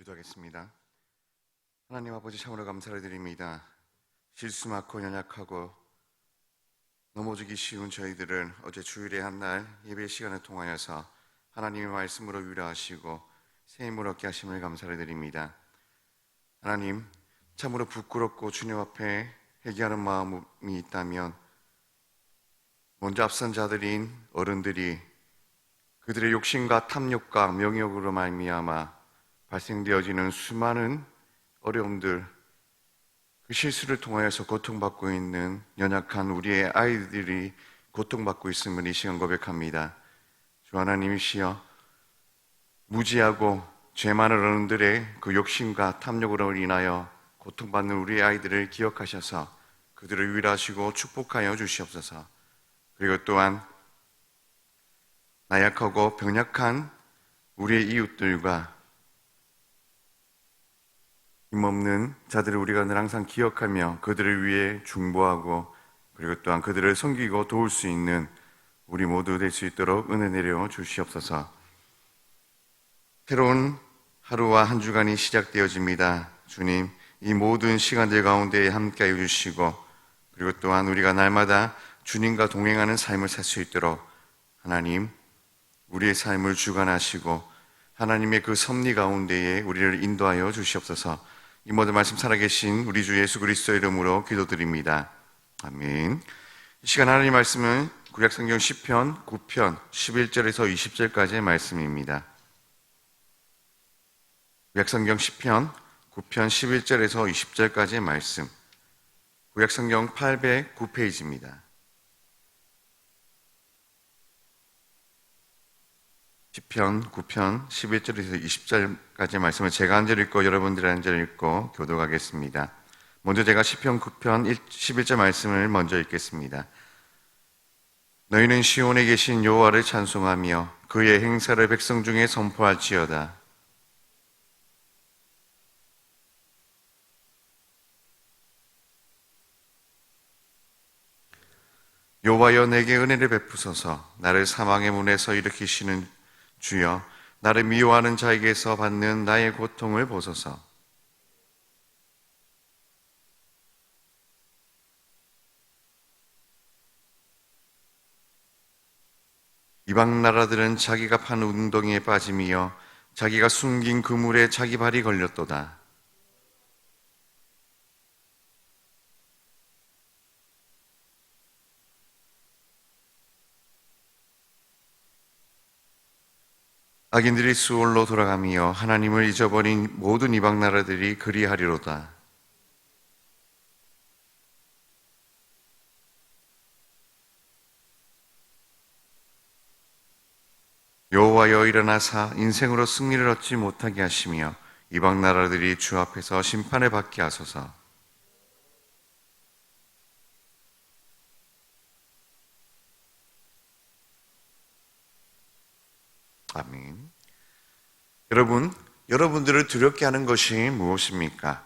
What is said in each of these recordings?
기도하겠습니다. 하나님 아버지, 참으로 감사를 드립니다. 실수 많고 연약하고 넘어지기 쉬운 저희들을 어제 주일의 한날 예배 시간을 통하여서 하나님의 말씀으로 위로하시고 새 힘을 얻게 하심을 감사를 드립니다. 하나님, 참으로 부끄럽고 주님 앞에 회개하는 마음이 있다면 먼저 앞선 자들인 어른들이 그들의 욕심과 탐욕과 명욕으로 말미암아 발생되어지는 수많은 어려움들, 그 실수를 통하여서 고통받고 있는 연약한 우리의 아이들이 고통받고 있음을 이 시간 고백합니다. 주 하나님이시여, 무지하고 죄 많은 어른들의 그 욕심과 탐욕으로 인하여 고통받는 우리의 아이들을 기억하셔서 그들을 위로하시고 축복하여 주시옵소서. 그리고 또한 나약하고 병약한 우리의 이웃들과 힘없는 자들을 우리가 늘 항상 기억하며 그들을 위해 중보하고 그리고 또한 그들을 섬기고 도울 수 있는 우리 모두 될 수 있도록 은혜 내려 주시옵소서. 새로운 하루와 한 주간이 시작되어집니다. 주님, 이 모든 시간들 가운데 함께해 주시고 그리고 또한 우리가 날마다 주님과 동행하는 삶을 살 수 있도록 하나님, 우리의 삶을 주관하시고 하나님의 그 섭리 가운데에 우리를 인도하여 주시옵소서. 이 모든 말씀 살아계신 우리 주 예수 그리스도의 이름으로 기도드립니다. 아멘. 이 시간 하나님 말씀은 구약성경 시편 9편 11절에서 20절까지의 말씀입니다. 구약성경 시편 9편 11절에서 20절까지의 말씀, 구약성경 809페이지입니다. 시편 9편 11절에서 20절까지의 말씀을 제가 한 절 읽고 여러분들이 한 절 읽고 교독하겠습니다. 먼저 제가 시편 9편 11절 말씀을 먼저 읽겠습니다. 너희는 시온에 계신 여호와를 찬송하며 그의 행사를 백성 중에 선포할지어다. 여호와여, 내게 은혜를 베푸소서. 나를 사망의 문에서 일으키시는 주여, 나를 미워하는 자에게서 받는 나의 고통을 보소서. 이방 나라들은 자기가 판 웅덩이에 빠짐이여 자기가 숨긴 그물에 자기 발이 걸렸도다. 악인들이 수월로 돌아가며 하나님을 잊어버린 모든 이방 나라들이 그리하리로다. 여호와여, 일어나사 인생으로 승리를 얻지 못하게 하시며 이방 나라들이 주 앞에서 심판을 받게 하소서. 아멘. 여러분, 여러분들을 두렵게 하는 것이 무엇입니까?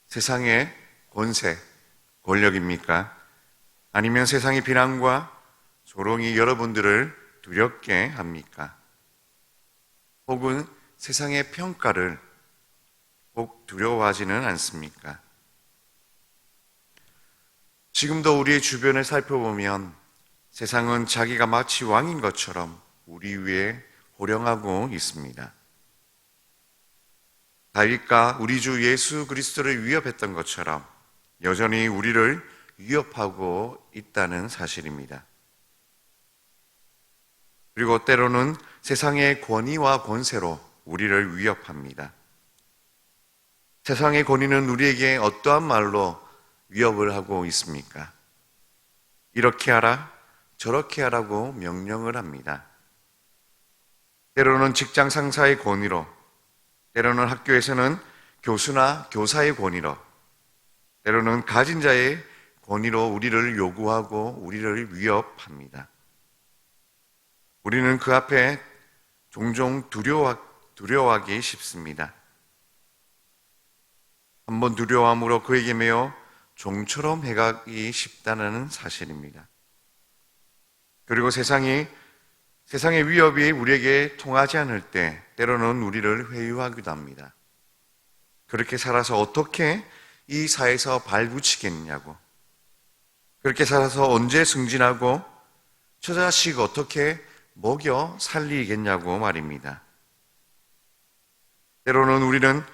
세상의 권세, 권력입니까? 아니면 세상의 비난과 조롱이 여러분들을 두렵게 합니까? 혹은 세상의 평가를 꼭 두려워하지는 않습니까? 지금도 우리의 주변을 살펴보면 세상은 자기가 마치 왕인 것처럼 우리 위에 호령하고 있습니다. 다윗과 우리 주 예수 그리스도를 위협했던 것처럼 여전히 우리를 위협하고 있다는 사실입니다. 그리고 때로는 세상의 권위와 권세로 우리를 위협합니다. 세상의 권위는 우리에게 어떠한 말로 위협을 하고 있습니까? 이렇게 하라, 저렇게 하라고 명령을 합니다. 때로는 직장 상사의 권위로, 때로는 학교에서는 교수나 교사의 권위로, 때로는 가진 자의 권위로 우리를 요구하고 우리를 위협합니다. 우리는 그 앞에 종종 두려워하기 쉽습니다. 한번 두려워함으로 그에게 매여 종처럼 해가기 쉽다는 사실입니다. 그리고 세상의 위협이 우리에게 통하지 않을 때 때로는 우리를 회유하기도 합니다. 그렇게 살아서 어떻게 이 사회에서 발붙이겠냐고, 그렇게 살아서 언제 승진하고 저 자식 어떻게 먹여 살리겠냐고 말입니다. 때로는 우리는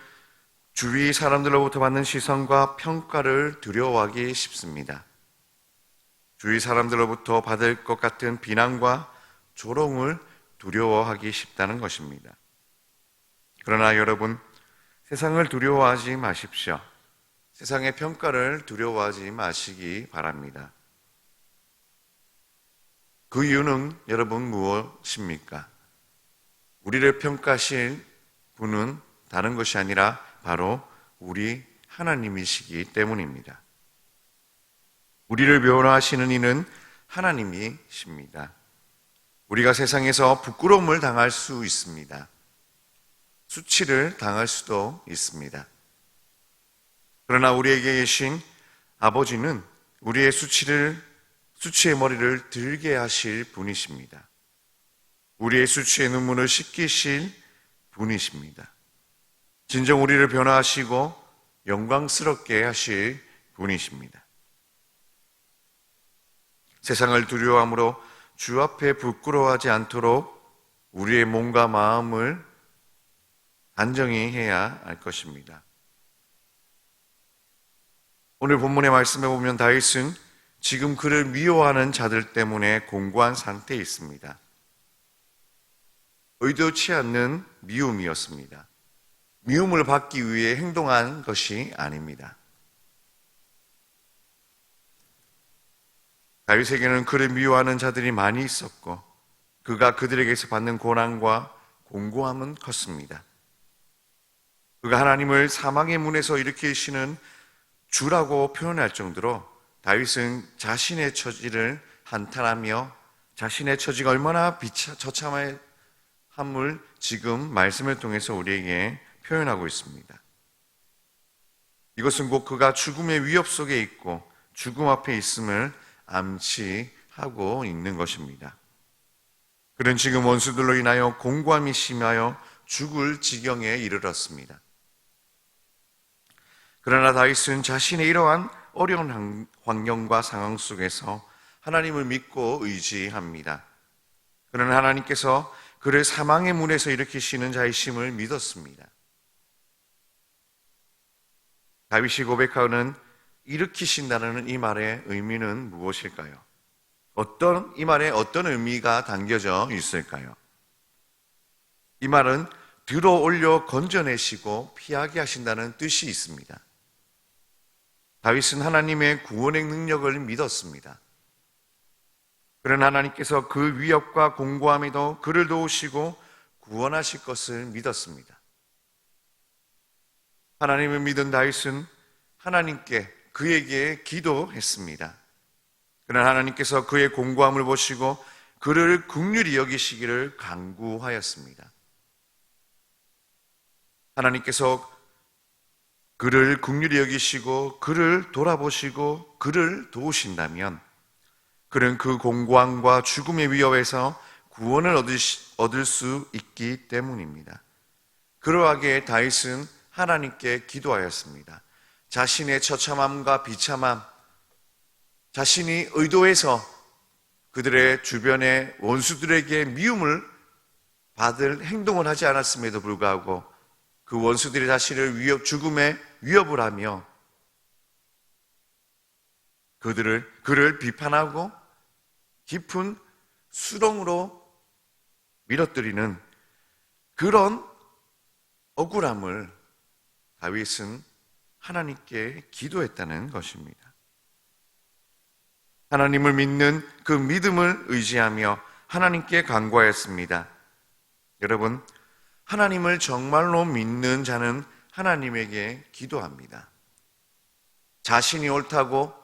주위 사람들로부터 받는 시선과 평가를 두려워하기 쉽습니다. 주위 사람들로부터 받을 것 같은 비난과 조롱을 두려워하기 쉽다는 것입니다. 그러나 여러분, 세상을 두려워하지 마십시오. 세상의 평가를 두려워하지 마시기 바랍니다. 그 이유는 여러분 무엇입니까? 우리를 평가하실 분은 다른 것이 아니라 바로 우리 하나님이시기 때문입니다. 우리를 변화하시는 이는 하나님이십니다. 우리가 세상에서 부끄러움을 당할 수 있습니다. 수치를 당할 수도 있습니다. 그러나 우리에게 계신 아버지는 우리의 수치의 머리를 들게 하실 분이십니다. 우리의 수치의 눈물을 씻기실 분이십니다. 진정 우리를 변화하시고 영광스럽게 하실 분이십니다. 세상을 두려워함으로 주 앞에 부끄러워하지 않도록 우리의 몸과 마음을 단정히 해야 할 것입니다. 오늘 본문의 말씀에 보면 다윗은 지금 그를 미워하는 자들 때문에 공고한 상태에 있습니다. 의도치 않는 미움이었습니다. 미움을 받기 위해 행동한 것이 아닙니다. 다윗에게는 그를 미워하는 자들이 많이 있었고 그가 그들에게서 받는 고난과 공고함은 컸습니다. 그가 하나님을 사망의 문에서 일으키시는 주라고 표현할 정도로 다윗은 자신의 처지를 한탄하며 자신의 처지가 얼마나 처참함을 지금 말씀을 통해서 우리에게 표현하고 있습니다. 이것은 곧 그가 죽음의 위협 속에 있고 죽음 앞에 있음을 암시하고 있는 것입니다. 그는 지금 원수들로 인하여 공고함이 심하여 죽을 지경에 이르렀습니다. 그러나 다윗은 자신의 이러한 어려운 환경과 상황 속에서 하나님을 믿고 의지합니다. 그는 하나님께서 그를 사망의 문에서 일으키시는 자이심을 믿었습니다. 다윗이 고백하는 일으키신다는 이 말의 의미는 무엇일까요? 이 말에 어떤 의미가 담겨져 있을까요? 이 말은 들어 올려 건져내시고 피하게 하신다는 뜻이 있습니다. 다윗은 하나님의 구원의 능력을 믿었습니다. 그러나 하나님께서 그 위협과 공고함에도 그를 도우시고 구원하실 것을 믿었습니다. 하나님을 믿은 다윗은 하나님께 그에게 기도했습니다. 그러나 하나님께서 그의 공고함을 보시고 그를 긍휼히 여기시기를 간구하였습니다. 하나님께서 그를 긍휼히 여기시고 그를 돌아보시고 그를 도우신다면 그는 그 공고함과 죽음의 위협에서 구원을 얻을 수 있기 때문입니다. 그러하기에 다윗은 하나님께 기도하였습니다. 자신의 처참함과 비참함, 자신이 의도해서 그들의 주변의 원수들에게 미움을 받을 행동을 하지 않았음에도 불구하고 그 원수들이 자신을 죽음에 위협을 하며 그를 비판하고 깊은 수렁으로 밀어뜨리는 그런 억울함을 다윗은 하나님께 기도했다는 것입니다. 하나님을 믿는 그 믿음을 의지하며 하나님께 간구하였습니다. 여러분, 하나님을 정말로 믿는 자는 하나님에게 기도합니다. 자신이 옳다고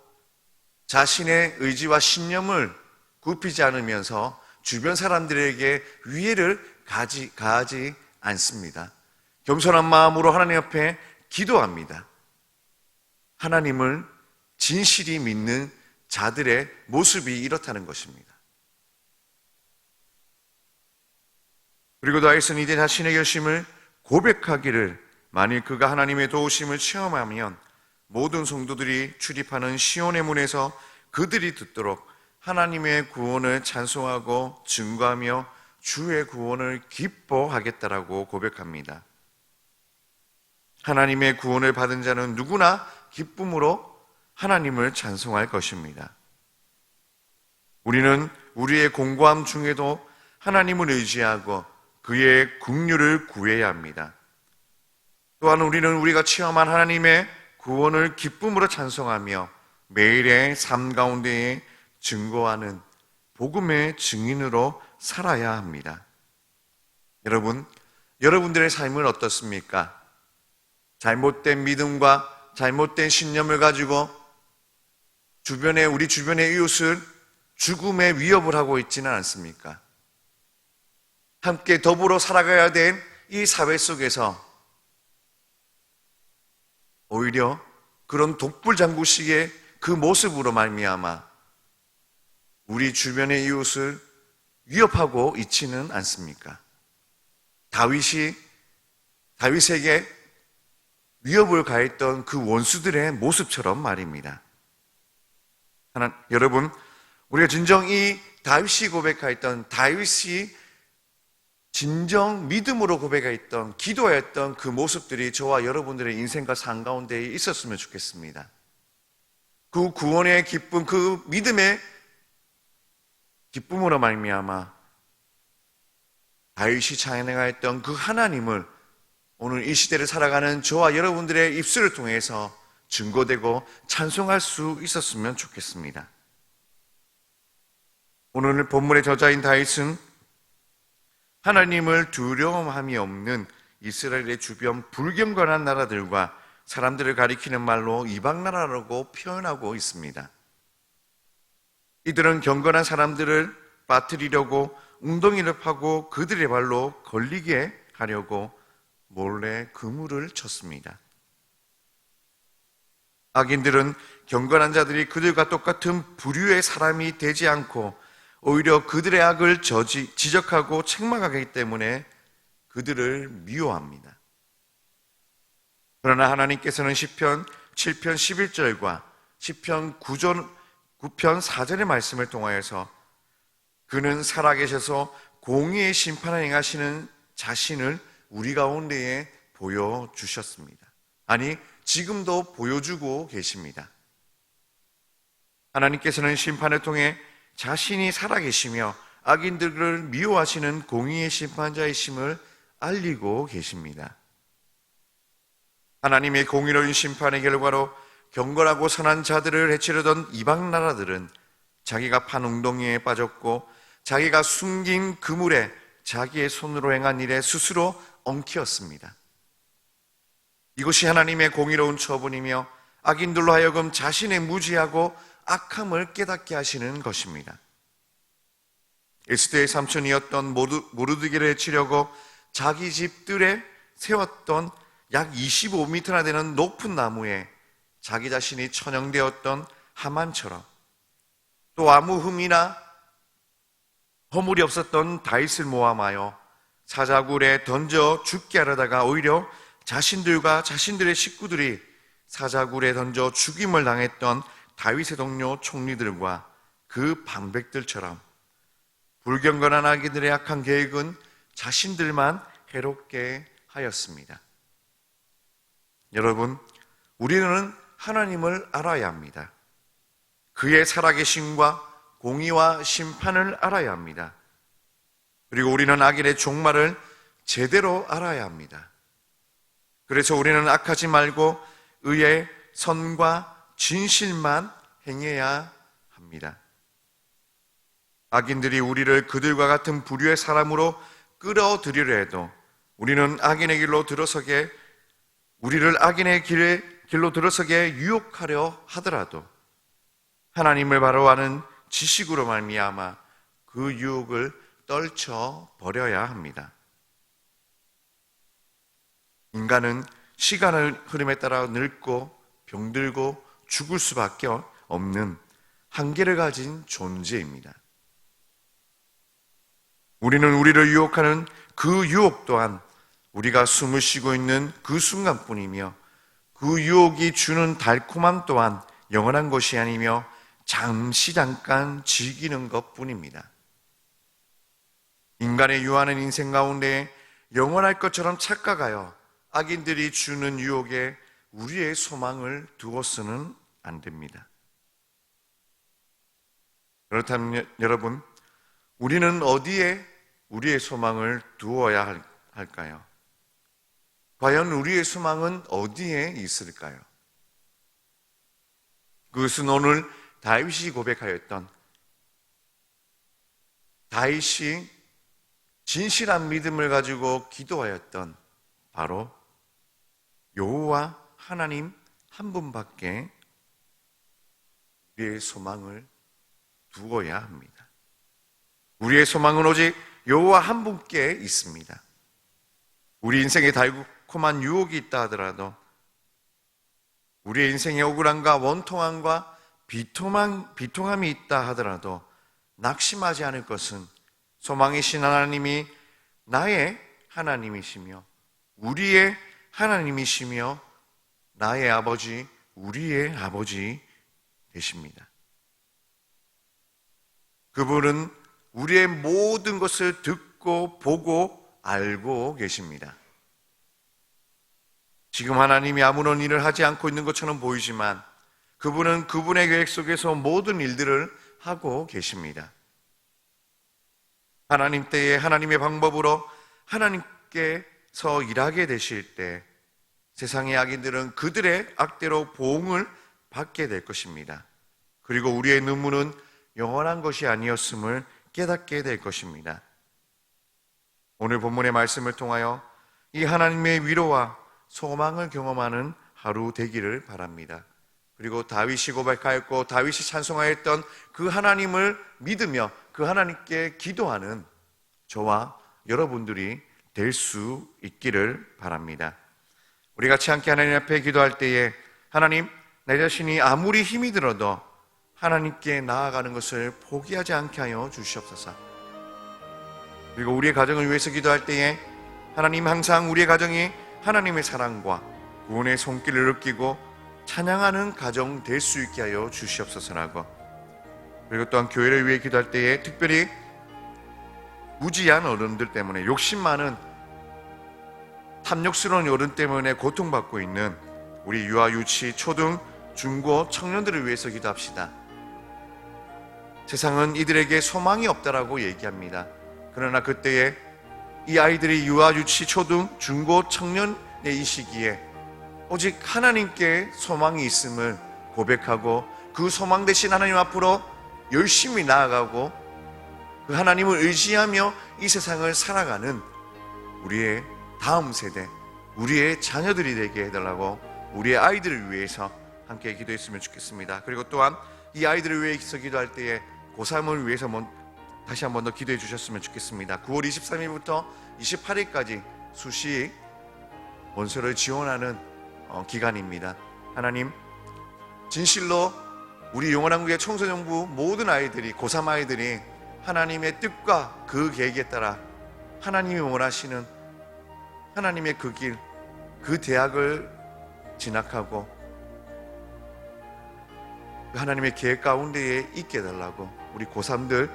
자신의 의지와 신념을 굽히지 않으면서 주변 사람들에게 위해를 가하지 않습니다. 겸손한 마음으로 하나님 앞에 기도합니다. 하나님을 진실이 믿는 자들의 모습이 이렇다는 것입니다. 그리고 다윗은 이제 자신의 결심을 고백하기를 만일 그가 하나님의 도우심을 체험하면 모든 성도들이 출입하는 시온의 문에서 그들이 듣도록 하나님의 구원을 찬송하고 증거하며 주의 구원을 기뻐하겠다라고 고백합니다. 하나님의 구원을 받은 자는 누구나 기쁨으로 하나님을 찬송할 것입니다. 우리는 우리의 공고함 중에도 하나님을 의지하고 그의 긍휼을 구해야 합니다. 또한 우리는 우리가 체험한 하나님의 구원을 기쁨으로 찬송하며 매일의 삶 가운데에 증거하는 복음의 증인으로 살아야 합니다. 여러분들의 삶은 어떻습니까? 잘못된 믿음과 잘못된 신념을 가지고 우리 주변의 이웃을 죽음의 위협을 하고 있지는 않습니까? 함께 더불어 살아가야 될 이 사회 속에서 오히려 그런 독불장구식의 그 모습으로 말미암아 우리 주변의 이웃을 위협하고 있지는 않습니까? 다윗에게 위협을 가했던 그 원수들의 모습처럼 말입니다. 여러분, 우리가 진정 이 다윗이 고백하였던, 다윗이 진정 믿음으로 고백하였던, 기도하였던 그 모습들이 저와 여러분들의 인생과 삶 가운데 있었으면 좋겠습니다. 그 구원의 기쁨, 그 믿음의 기쁨으로 말미암아 다윗이 찬양하였던 그 하나님을 오늘 이 시대를 살아가는 저와 여러분들의 입술을 통해서 증거되고 찬송할 수 있었으면 좋겠습니다. 오늘 본문의 저자인 다윗은 하나님을 두려움함이 없는 이스라엘의 주변 불경건한 나라들과 사람들을 가리키는 말로 이방나라라고 표현하고 있습니다. 이들은 경건한 사람들을 빠뜨리려고 웅덩이를 파고 그들의 발로 걸리게 하려고 몰래 그물을 쳤습니다. 악인들은 경건한 자들이 그들과 똑같은 부류의 사람이 되지 않고 오히려 그들의 악을 지적하고 책망하기 때문에 그들을 미워합니다. 그러나 하나님께서는 시편 7편 11절과 시편 9편 4절의 말씀을 통하여서 그는 살아계셔서 공의의 심판을 행하시는 자신을 우리 가운데에 보여주셨습니다. 아니, 지금도 보여주고 계십니다. 하나님께서는 심판을 통해 자신이 살아계시며 악인들을 미워하시는 공의의 심판자이심을 알리고 계십니다. 하나님의 공의로운 심판의 결과로 경건하고 선한 자들을 해치려던 이방 나라들은 자기가 판 웅덩이에 빠졌고 자기가 숨긴 그물에 자기의 손으로 행한 일에 스스로 엉키었습니다. 이것이 하나님의 공의로운 처분이며 악인들로 하여금 자신의 무지하고 악함을 깨닫게 하시는 것입니다. 에스더의 삼촌이었던 모르드게를 해치려고 자기 집들에 세웠던 약 25m나 되는 높은 나무에 자기 자신이 처형되었던 하만처럼, 또 아무 흠이나 허물이 없었던 다윗을 모함하여 사자굴에 던져 죽게 하려다가 오히려 자신들과 자신들의 식구들이 사자굴에 던져 죽임을 당했던 다윗의 동료 총리들과 그 방백들처럼 불경건한 악인들의 악한 계획은 자신들만 해롭게 하였습니다. 여러분, 우리는 하나님을 알아야 합니다. 그의 살아계심과 공의와 심판을 알아야 합니다. 그리고 우리는 악인의 종말을 제대로 알아야 합니다. 그래서 우리는 악하지 말고 의의 선과 진실만 행해야 합니다. 악인들이 우리를 그들과 같은 부류의 사람으로 끌어들이려 해도 우리는 우리를 악인의 길로 들어서게 유혹하려 하더라도 하나님을 바로 아는 지식으로 말미암아 그 유혹을 떨쳐 버려야 합니다. 인간은 시간의 흐름에 따라 늙고 병들고 죽을 수밖에 없는 한계를 가진 존재입니다. 우리는 우리를 유혹하는 그 유혹 또한 우리가 숨을 쉬고 있는 그 순간뿐이며 그 유혹이 주는 달콤함 또한 영원한 것이 아니며 잠깐 즐기는 것뿐입니다. 인간의 유한한 인생 가운데 영원할 것처럼 착각하여 악인들이 주는 유혹에 우리의 소망을 두어서는 안 됩니다. 그렇다면 여러분, 우리는 어디에 우리의 소망을 두어야 할까요? 과연 우리의 소망은 어디에 있을까요? 그것은 오늘 다윗이 고백하였던, 다윗이 진실한 믿음을 가지고 기도하였던 바로 여호와 하나님 한 분밖에 우리의 소망을 두어야 합니다. 우리의 소망은 오직 여호와 한 분께 있습니다. 우리 인생에 달콤한 유혹이 있다 하더라도, 우리의 인생에 억울함과 원통함과 비통함이 있다 하더라도 낙심하지 않을 것은 소망이신 하나님이 나의 하나님이시며 우리의 하나님이시며 나의 아버지, 우리의 아버지 되십니다. 그분은 우리의 모든 것을 듣고 보고 알고 계십니다. 지금 하나님이 아무런 일을 하지 않고 있는 것처럼 보이지만 그분은 그분의 계획 속에서 모든 일들을 하고 계십니다. 하나님 때에 하나님의 방법으로 하나님께서 일하게 되실 때 세상의 악인들은 그들의 악대로 보응을 받게 될 것입니다. 그리고 우리의 눈물은 영원한 것이 아니었음을 깨닫게 될 것입니다. 오늘 본문의 말씀을 통하여 이 하나님의 위로와 소망을 경험하는 하루 되기를 바랍니다. 그리고 다윗이 고백하였고 다윗이 찬송하였던 그 하나님을 믿으며 그 하나님께 기도하는 저와 여러분들이 될 수 있기를 바랍니다. 우리 같이 함께 하나님 앞에 기도할 때에 하나님, 내 자신이 아무리 힘이 들어도 하나님께 나아가는 것을 포기하지 않게 하여 주시옵소서. 그리고 우리의 가정을 위해서 기도할 때에 하나님, 항상 우리의 가정이 하나님의 사랑과 구원의 손길을 느끼고 찬양하는 가정 될 수 있게 하여 주시옵소서라고, 그리고 또한 교회를 위해 기도할 때에 특별히 무지한 어른들 때문에, 욕심 많은 탐욕스러운 어른 때문에 고통받고 있는 우리 유아, 유치, 초등, 중고 청년들을 위해서 기도합시다. 세상은 이들에게 소망이 없다라고 얘기합니다. 그러나 그때에 이 아이들이 유아, 유치, 초등, 중고, 청년의 이 시기에 오직 하나님께 소망이 있음을 고백하고 그 소망 대신 하나님 앞으로 열심히 나아가고 그 하나님을 의지하며 이 세상을 살아가는 우리의 다음 세대, 우리의 자녀들이 되게 해달라고 우리의 아이들을 위해서 함께 기도했으면 좋겠습니다. 그리고 또한 이 아이들을 위해서 기도할 때에 고3을 위해서 다시 한 번 더 기도해 주셨으면 좋겠습니다. 9월 23일부터 28일까지 수시 원서를 지원하는 기간입니다. 하나님, 진실로 우리 영원한국의 청소년부 모든 아이들이, 고3 아이들이 하나님의 뜻과 그 계획에 따라 하나님이 원하시는 하나님의 그 길, 그 대학을 진학하고 하나님의 계획 가운데에 있게 해달라고, 우리 고3들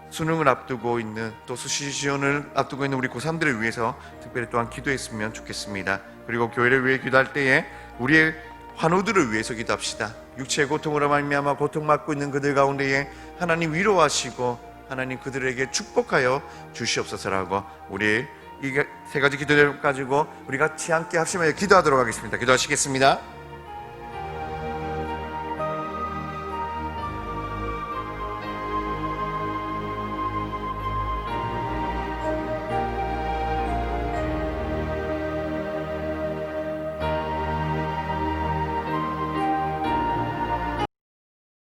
수능을 앞두고 있는, 또 수시 지원을 앞두고 있는 우리 고3들을 위해서 특별히 또한 기도했으면 좋겠습니다. 그리고 교회를 위해 기도할 때에 우리의 환우들을 위해서 기도합시다. 육체의 고통으로 말미암아 고통받고 있는 그들 가운데에 하나님 위로하시고 하나님 그들에게 축복하여 주시옵소서라고, 우리 이 세 가지 기도를 가지고 우리 같이 함께 합심하여 기도하도록 하겠습니다. 기도하시겠습니다.